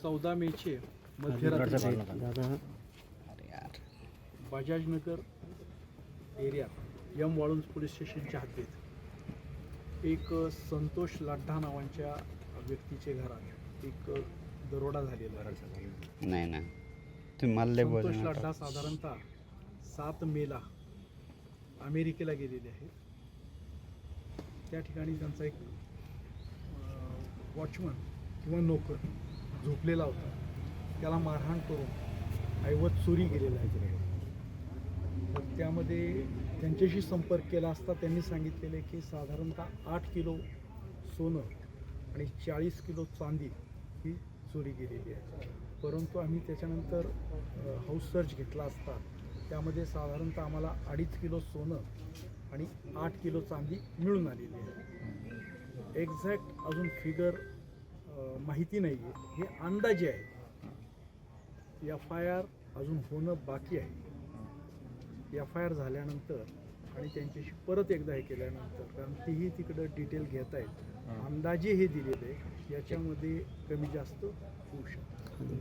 14 मेचे मध्यरात्री बजाजनगर एरियात M Walunj police स्टेशनच्या हद्दीत एक संतोष लाड्ढा नावाच्या व्यक्तीचे घरात एक दरोडा झालेला आहे. नाही ना तुम्ही मला लय संतोष बोलू लाड्ढा साधारणतः 7 मेला अमेरिकेला गेलेले आहेत. त्या ठिकाणी त्यांचा एक वॉचमन किंवा नोकर झोपलेला होता. त्याला मारहाण करून ऐवज चोरी केलेला आहे. तर त्यामध्ये त्यांच्याशी संपर्क केला असता त्यांनी सांगितलेले की साधारणतः 8 किलो सोनं आणि 40 किलो चांदी ही चोरी गेलेली आहे. परंतु आम्ही त्याच्यानंतर हाऊस सर्च घेतला असता त्यामध्ये साधारणतः आम्हाला 2.5 किलो सोनं आणि 8 किलो चांदी मिळून आलेली आहे. एक्झॅक्ट अजून फिगर माहिती नाही आहे, हे अंदाजे आहे. FIR अजून होणं बाकी आहे. FIR झाल्यानंतर आणि त्यांच्याशी परत एकदा हे केल्यानंतर, कारण तीही तिकडं डिटेल घेत आहेत, अंदाजे हे दिलेले आहे, याच्यामध्ये कमी जास्त होऊ शकतं.